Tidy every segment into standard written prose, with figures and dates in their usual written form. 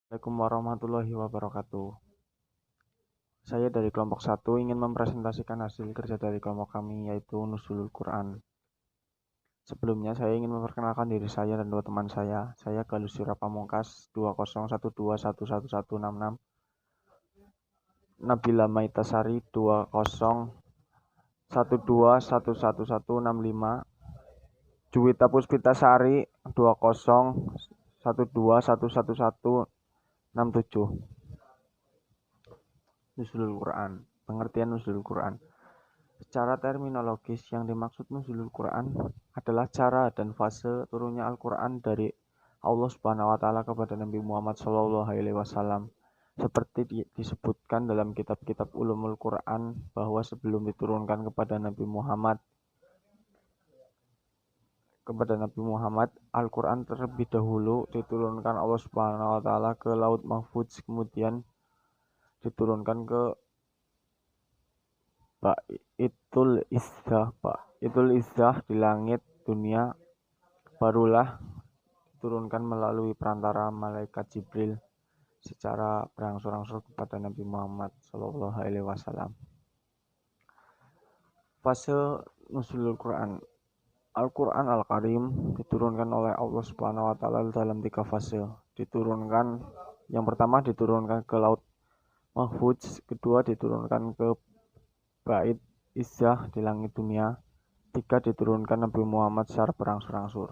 Assalamualaikum warahmatullahi wabarakatuh. Saya dari kelompok 1 ingin mempresentasikan hasil kerja dari kelompok kami, yaitu Nuzulul Quran. Sebelumnya saya ingin memperkenalkan diri saya dan dua teman saya. Saya Galus Yura Pamungkas 2012111166, Nabila Maitasari 2012111165, Juwita Puspitasari 2012111167. Nuzulul Quran. Pengertian Nuzulul Quran. Secara terminologis, yang dimaksud nuzulul Quran adalah cara dan fase turunnya Al-Quran dari Allah Subhanahu wa taala kepada Nabi Muhammad Shallallahu alaihi wasallam. Seperti disebutkan dalam kitab-kitab ulumul Quran bahwa sebelum diturunkan kepada Nabi Muhammad, Al-Quran terlebih dahulu diturunkan Allah Subhanahu wa taala ke Laut Mahfudz, kemudian diturunkan ke Baitul Izzah di langit dunia, barulah diturunkan melalui perantara malaikat Jibril secara berangsur-angsur kepada Nabi Muhammad Shallallahu alaihi wasallam. Fase Nuzulul Quran. Al-Quran Al-Karim diturunkan oleh Allah Subhanahu wa taala dalam 3 fase. Yang pertama diturunkan ke Laut Mahfudz, kedua diturunkan ke Bait Izzah di langit dunia, 3 diturunkan Nabi Muhammad secara berangsur-angsur.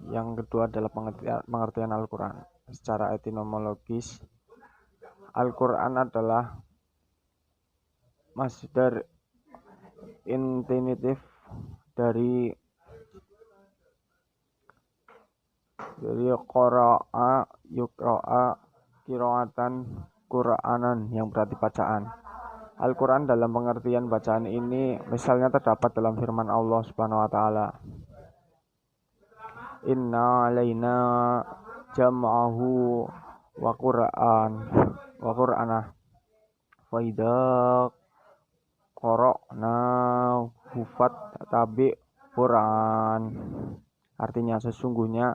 Yang kedua adalah pengertian Al-Quran. Secara etimologis, Al-Quran adalah masdar infinitif dari qara'a yuqra'a qiraatan Qur'anan, yang berarti bacaan. Al-Quran dalam pengertian bacaan ini misalnya terdapat dalam firman Allah Subhanahu wa taala, Inna alaina jam'ahu wa qur'anah fa idza qara'na hufat tabi Quran. Artinya, sesungguhnya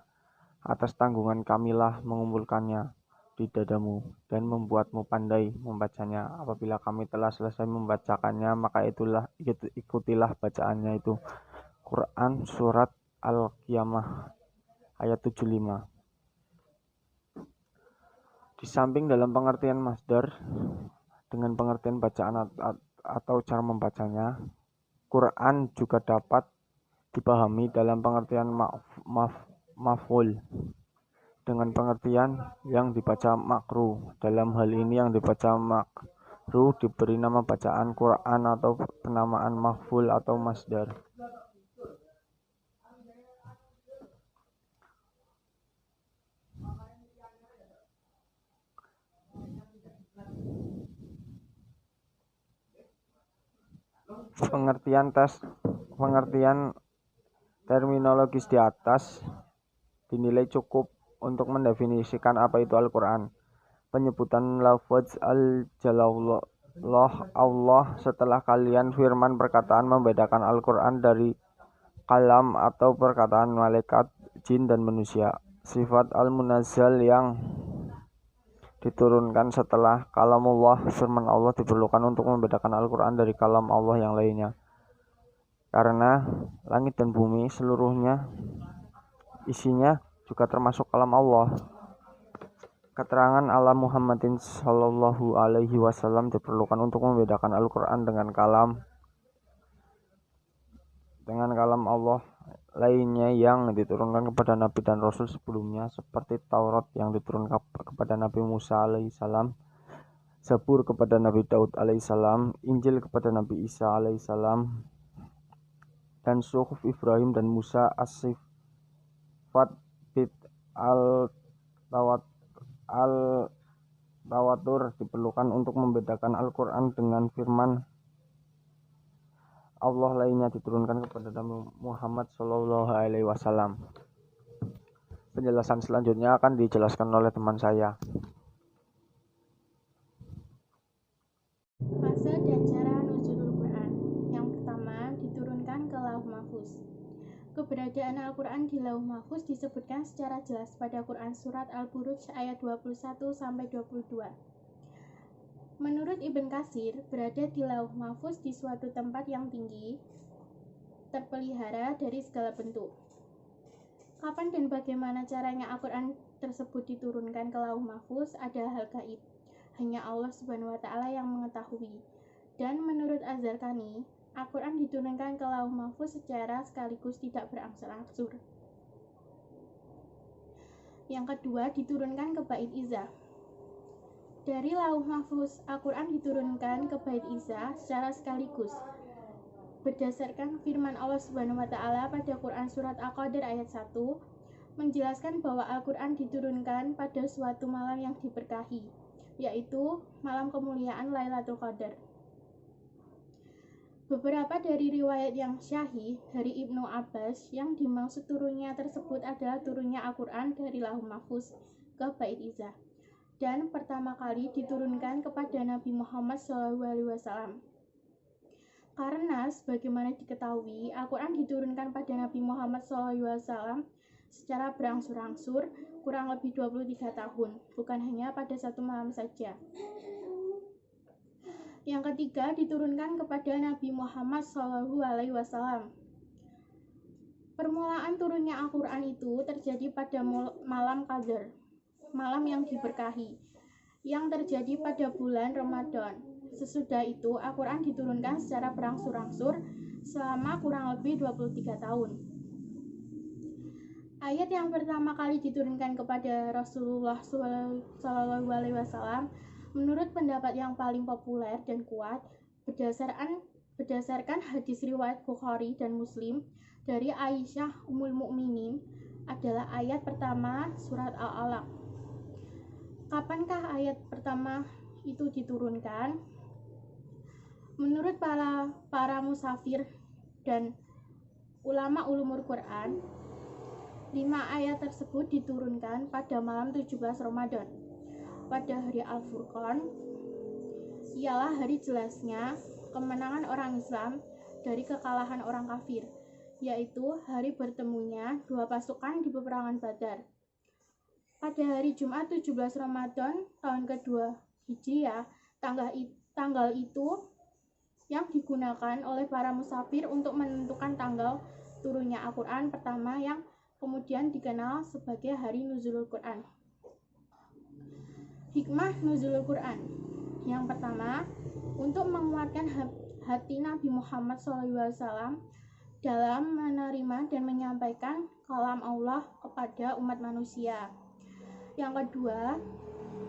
atas tanggungan kamilah mengumpulkannya di dadamu dan membuatmu pandai membacanya. Apabila kami telah selesai membacakannya, maka ikutilah bacaannya itu. Quran Surat Al-Qiyamah ayat 75. Di samping dalam pengertian masdar dengan pengertian bacaan atau cara membacanya, Quran juga dapat dipahami dalam pengertian maf'ul dengan pengertian yang dibaca makruh. Dalam hal ini yang dibaca makruh diberi nama bacaan Quran atau penamaan maf'ul atau masdar. Pengertian terminologis di atas dinilai cukup untuk mendefinisikan apa itu Al-Quran. Penyebutan lafaz al-jalallah Allah setelah kalian firman perkataan membedakan Al-Quran dari kalam atau perkataan malaikat, jin, dan manusia. Sifat al-munazzal yang diturunkan setelah kalamullah, firman Allah, diperlukan untuk membedakan Al-Quran dari kalam Allah yang lainnya. Karena langit dan bumi seluruhnya isinya juga termasuk kalam Allah. Keterangan ala Muhammadin Shallallahu alaihi wasallam diperlukan untuk membedakan Al-Quran dengan kalam Allah lainnya yang diturunkan kepada Nabi dan Rasul sebelumnya, seperti Taurat yang diturunkan kepada Nabi Musa alaihissalam, Zabur kepada Nabi Daud alaihissalam, Injil kepada Nabi Isa alaihissalam, dan Suhuf Ibrahim dan Musa. As-sifat bid al-tawatur diperlukan untuk membedakan Al-Quran dengan firman Allah lainnya diturunkan kepada Nabi Muhammad Shallallahu alaihi wasallam. Penjelasan selanjutnya akan dijelaskan oleh teman saya. Fase dan cara nuzulul Quran. Yang pertama, diturunkan ke Lauh Mahfuz. Keberadaan Al-Quran di Lauh Mahfuz disebutkan secara jelas pada Quran Surat Al-Buruj ayat 21-22. Menurut Ibn Katsir, berada di Lauh Mahfuz di suatu tempat yang tinggi, terpelihara dari segala bentuk. Kapan dan bagaimana caranya Al-Quran tersebut diturunkan ke Lauh Mahfuz adalah hal gaib. Hanya Allah Subhanahu wa Ta'ala yang mengetahui. Dan menurut Az-Zarqani, Al-Quran diturunkan ke Lauh Mahfuz secara sekaligus, tidak berangsur-angsur. Yang kedua, diturunkan ke Bait Izzah. Dari Lauh Mahfuz, Al-Quran diturunkan ke Bait Izzah secara sekaligus. Berdasarkan firman Allah Subhanahu wa Ta'ala pada Quran Surat Al-Qadr ayat 1, menjelaskan bahwa Al-Quran diturunkan pada suatu malam yang diberkahi, yaitu malam kemuliaan Lailatul Qadar. Beberapa dari riwayat yang syahih dari Ibnu Abbas yang dimaksud turunnya tersebut adalah turunnya Al-Quran dari Lauh Mahfuz ke Bait Izzah, dan pertama kali diturunkan kepada Nabi Muhammad SAW. Karena sebagaimana diketahui, Al-Quran diturunkan pada Nabi Muhammad SAW secara berangsur-angsur kurang lebih 23 tahun, bukan hanya pada satu malam saja. Yang ketiga, diturunkan kepada Nabi Muhammad SAW. Permulaan turunnya Al-Quran itu terjadi pada malam Qadar, malam yang diberkahi, yang terjadi pada bulan Ramadan. Sesudah itu, Al-Quran diturunkan secara berangsur-angsur selama kurang lebih 23 tahun. Ayat yang pertama kali diturunkan kepada Rasulullah SAW, menurut pendapat yang paling populer dan kuat, berdasarkan hadis riwayat Bukhari dan Muslim dari Aisyah Ummul Mukminin, adalah ayat pertama surat Al-Alaq. Kapankah ayat pertama itu diturunkan? Menurut para musafir dan ulama ulumul Quran, 5 ayat tersebut diturunkan pada malam 17 Ramadan. Pada hari Al-Furqan, ialah hari jelasnya kemenangan orang Islam dari kekalahan orang kafir, yaitu hari bertemunya dua pasukan di peperangan Badar. Pada hari Jumat 17 Ramadan tahun kedua Hijriah, tanggal itu yang digunakan oleh para musafir untuk menentukan tanggal turunnya Al-Quran pertama, yang kemudian dikenal sebagai hari Nuzulul Quran. Hikmah Nuzulul Quran. Yang pertama, untuk menguatkan hati Nabi Muhammad SAW dalam menerima dan menyampaikan kalam Allah kepada umat manusia. Yang kedua,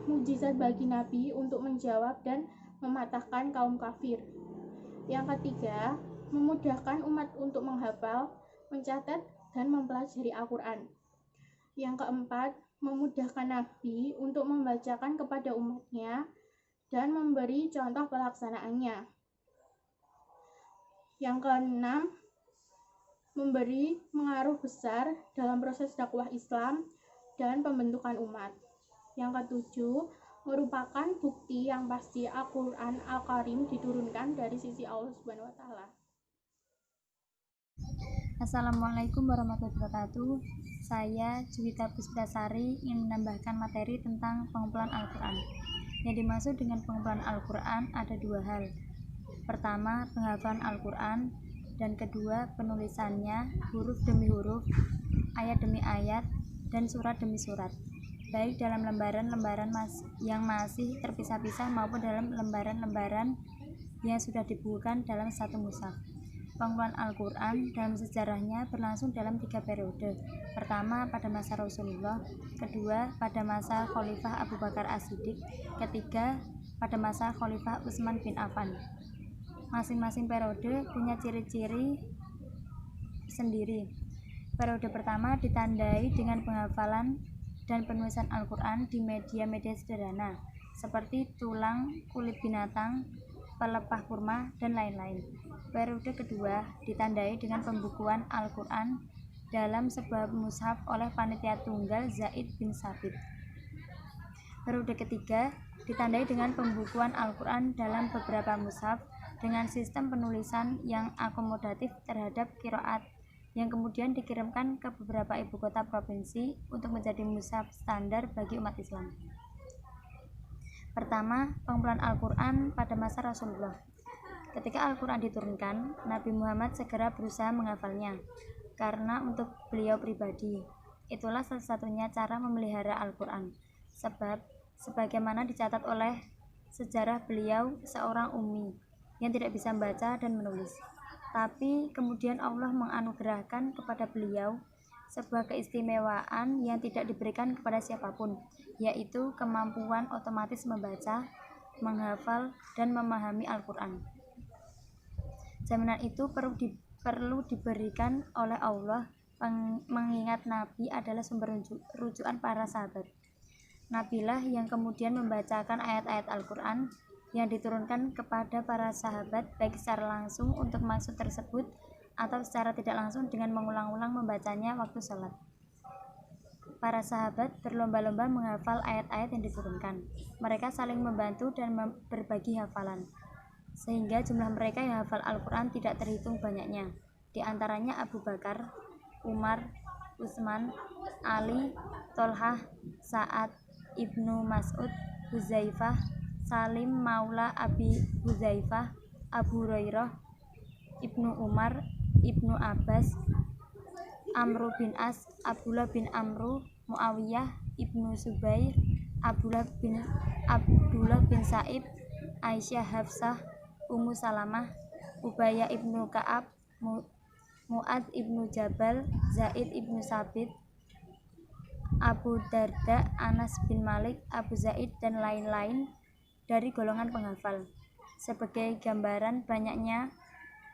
mukjizat bagi Nabi untuk menjawab dan mematahkan kaum kafir. Yang ketiga, memudahkan umat untuk menghafal, mencatat, dan mempelajari Al-Quran. Yang keempat, memudahkan Nabi untuk membacakan kepada umatnya dan memberi contoh pelaksanaannya. Yang keenam, memberi pengaruh besar dalam proses dakwah Islam dan pembentukan umat. Yang ketujuh, merupakan bukti yang pasti Al-Quran Al-Karim diturunkan dari sisi Allah Subhanahu wa Ta'ala. Assalamualaikum warahmatullahi wabarakatuh. Saya Juwita Puspitasari ingin menambahkan materi tentang pengumpulan Al-Quran. Yang dimaksud dengan pengumpulan Al-Quran ada dua hal. Pertama, penghafalan Al-Quran, dan kedua, penulisannya huruf demi huruf, ayat demi ayat, dan surat demi surat, baik dalam lembaran-lembaran yang masih terpisah-pisah maupun dalam lembaran-lembaran yang sudah dibukukan dalam satu mushaf. Pengumpulan Al-Quran dalam sejarahnya berlangsung dalam 3 periode. Pertama, pada masa Rasulullah. Kedua, pada masa Khalifah Abu Bakar As-Siddiq. Ketiga, pada masa Khalifah Utsman bin Affan. Masing-masing periode punya ciri-ciri sendiri. Periode pertama ditandai dengan penghafalan dan penulisan Al-Quran di media-media sederhana, seperti tulang, kulit binatang, pelepah kurma, dan lain-lain. Periode kedua ditandai dengan pembukuan Al-Quran dalam sebuah mushaf oleh panitia tunggal Zaid bin Sabit. Periode ketiga ditandai dengan pembukuan Al-Quran dalam beberapa mushaf dengan sistem penulisan yang akomodatif terhadap qiraat yang kemudian dikirimkan ke beberapa ibu kota provinsi untuk menjadi mushaf standar bagi umat Islam. Pertama, pengumpulan Al-Quran pada masa Rasulullah. Ketika Al-Quran diturunkan, Nabi Muhammad segera berusaha menghafalnya, karena untuk beliau pribadi, itulah satu-satunya cara memelihara Al-Quran. Sebab, sebagaimana dicatat oleh sejarah, beliau seorang ummi yang tidak bisa membaca dan menulis. Tapi kemudian Allah menganugerahkan kepada beliau sebuah keistimewaan yang tidak diberikan kepada siapapun, yaitu kemampuan otomatis membaca, menghafal, dan memahami Al-Quran. Jaminan itu perlu diberikan oleh Allah, mengingat Nabi adalah sumber rujukan para sahabat. Nabilah yang kemudian membacakan ayat-ayat Al-Quran yang diturunkan kepada para sahabat, baik secara langsung untuk maksud tersebut atau secara tidak langsung dengan mengulang-ulang membacanya waktu sholat. Para sahabat berlomba-lomba menghafal ayat-ayat yang diturunkan. Mereka saling membantu dan berbagi hafalan, sehingga jumlah mereka yang hafal Al-Quran tidak terhitung banyaknya. Di antaranya Abu Bakar, Umar, Utsman, Ali, Tolhah, Sa'ad, Ibnu Mas'ud, Huzaifah, Salim Maula Abi Huzaifah, Abu Hurairah, Ibnu Umar, Ibnu Abbas, Amru bin As, Abdullah bin Amru, Muawiyah, Ibnu Zubair, Abdullah bin Sa'ib, Aisyah, Hafsah, Ummu Salamah, Ubayyah ibnu Ka'ab, Mu'ad ibnu Jabal, Zaid ibnu Sabit, Abu Darda, Anas bin Malik, Abu Zaid, dan lain-lain dari golongan penghafal. Sebagai gambaran banyaknya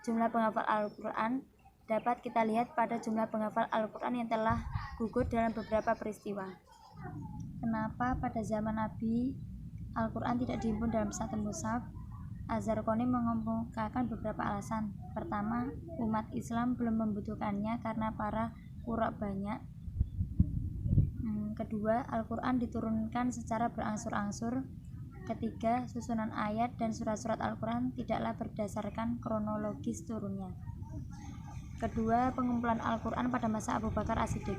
jumlah penghafal Al-Quran, dapat kita lihat pada jumlah penghafal Al-Quran yang telah gugur dalam beberapa peristiwa. Kenapa pada zaman Nabi Al-Quran tidak dihimpun dalam satu mushaf? Az-Zarqani mengemukakan beberapa alasan. Pertama, umat Islam belum membutuhkannya karena para qurra banyak. Kedua, Al-Quran diturunkan secara berangsur-angsur. Ketiga, susunan ayat dan surat-surat Al-Quran tidaklah berdasarkan kronologis turunnya. Kedua, pengumpulan Al-Quran pada masa Abu Bakar As-Siddiq.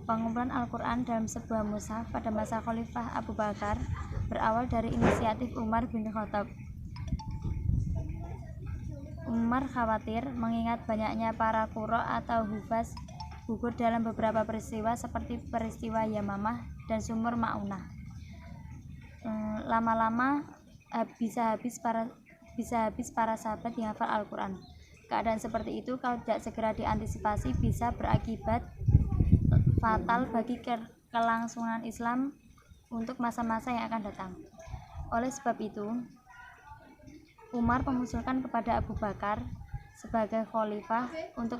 Pengumpulan Al-Quran dalam sebuah mushaf pada masa Khalifah Abu Bakar berawal dari inisiatif Umar bin Khattab. Umar khawatir mengingat banyaknya para qurra atau hufaz gugur dalam beberapa peristiwa seperti peristiwa Yamamah dan Sumur Ma'unah. Lama-lama bisa habis para sahabat yang hafal Al-Quran. Keadaan seperti itu kalau tidak segera diantisipasi bisa berakibat fatal bagi kelangsungan Islam untuk masa-masa yang akan datang. Oleh sebab itu, Umar mengusulkan kepada Abu Bakar sebagai khalifah untuk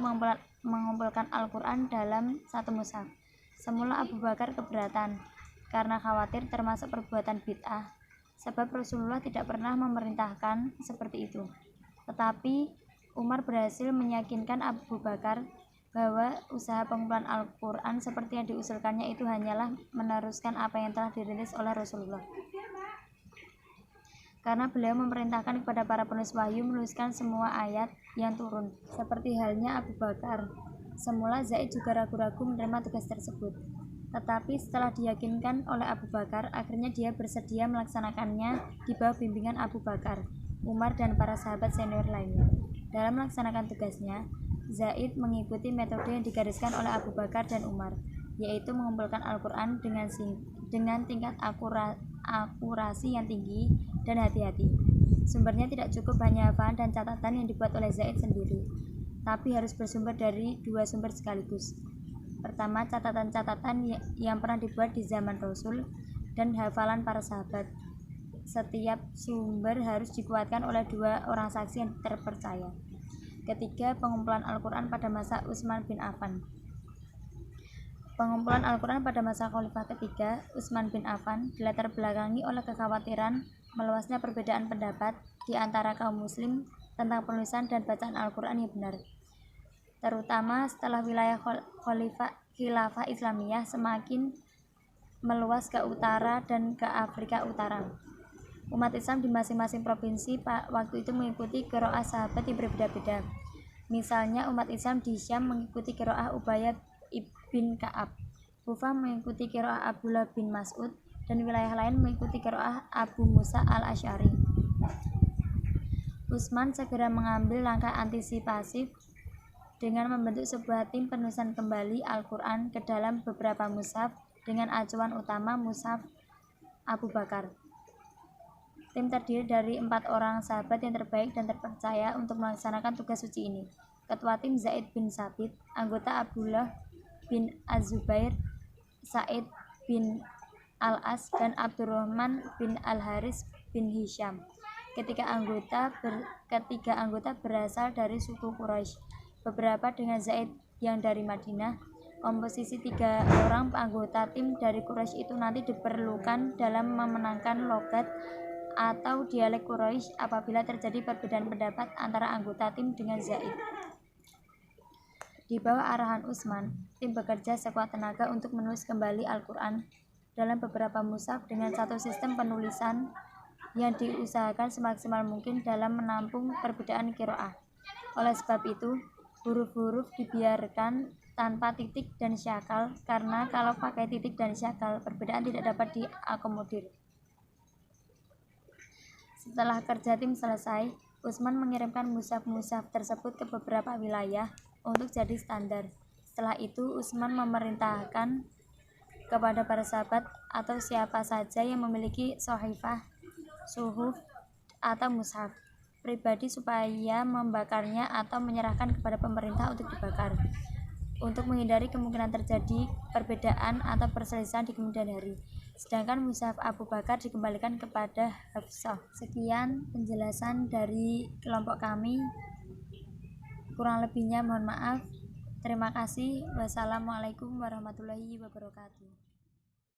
mengumpulkan Al-Quran dalam satu mushaf. Semula Abu Bakar keberatan karena khawatir termasuk perbuatan bid'ah, sebab Rasulullah tidak pernah memerintahkan seperti itu. Tetapi Umar berhasil meyakinkan Abu Bakar bahwa usaha pengumpulan Al-Quran seperti yang diusulkannya itu hanyalah meneruskan apa yang telah dirintis oleh Rasulullah. Karena beliau memerintahkan kepada para penulis wahyu menuliskan semua ayat yang turun. Seperti halnya Abu Bakar, semula Zaid juga ragu-ragu menerima tugas tersebut. Tetapi setelah diyakinkan oleh Abu Bakar, akhirnya dia bersedia melaksanakannya di bawah bimbingan Abu Bakar, Umar, dan para sahabat senior lainnya. Dalam melaksanakan tugasnya, Zaid mengikuti metode yang digariskan oleh Abu Bakar dan Umar, yaitu mengumpulkan Al-Quran dengan tingkat akurasi yang tinggi dan hati-hati. Sumbernya tidak cukup hanya hafalan dan catatan yang dibuat oleh Zaid sendiri, tapi harus bersumber dari dua sumber sekaligus. Pertama, catatan-catatan yang pernah dibuat di zaman Rasul dan hafalan para sahabat. Setiap sumber harus dikuatkan oleh dua orang saksi yang terpercaya. Ketiga, pengumpulan Al-Quran pada masa Utsman bin Affan. Pengumpulan Al-Quran pada masa Khalifah ketiga, Utsman bin Affan, dilatar belakangi oleh kekhawatiran meluasnya perbedaan pendapat di antara kaum muslim tentang penulisan dan bacaan Al-Quran yang benar, terutama setelah wilayah khilafah Islamiyah semakin meluas ke utara dan ke Afrika Utara. Umat Islam di masing-masing provinsi waktu itu mengikuti qiraah sahabat yang berbeda-beda. Misalnya umat Islam di Syam mengikuti qiraah Ubayyah ibn Ka'ab, Kufah mengikuti qiraah Abdullah bin Mas'ud, dan wilayah lain mengikuti qiraah Abu Musa al-Asy'ari. Utsman segera mengambil langkah antisipasif dengan membentuk sebuah tim penulisan kembali Al-Quran ke dalam beberapa mushaf dengan acuan utama mushaf Abu Bakar. Tim terdiri dari 4 orang sahabat yang terbaik dan terpercaya untuk melaksanakan tugas suci ini. Ketua tim Zaid bin Sabit, anggota Abdullah bin Az-Zubair, Sa'id bin Al-As, dan Abdurrahman bin Al-Haris bin Hisham. Ketiga anggota berasal dari suku Quraisy, beberapa dengan Zaid yang dari Madinah. Komposisi 3 orang anggota tim dari Quraisy itu nanti diperlukan dalam memenangkan logat atau dialek Quraisy apabila terjadi perbedaan pendapat antara anggota tim dengan Zaid. Di bawah arahan Utsman, tim bekerja sekuat tenaga untuk menulis kembali Al-Quran dalam beberapa mushaf dengan satu sistem penulisan yang diusahakan semaksimal mungkin dalam menampung perbedaan qiraah. Oleh sebab itu, huruf-huruf dibiarkan tanpa titik dan syakal, karena kalau pakai titik dan syakal, perbedaan tidak dapat diakomodir. Setelah kerja tim selesai, Utsman mengirimkan mushaf-mushaf tersebut ke beberapa wilayah untuk jadi standar. Setelah itu, Utsman memerintahkan kepada para sahabat atau siapa saja yang memiliki sohifah, suhuf, atau mushaf pribadi supaya membakarnya atau menyerahkan kepada pemerintah untuk dibakar, untuk menghindari kemungkinan terjadi perbedaan atau perselisihan di kemudian hari. Sedangkan mushaf Abu Bakar dikembalikan kepada Hafsah. Sekian penjelasan dari kelompok kami. Kurang lebihnya mohon maaf. Terima kasih. Wassalamualaikum warahmatullahi wabarakatuh.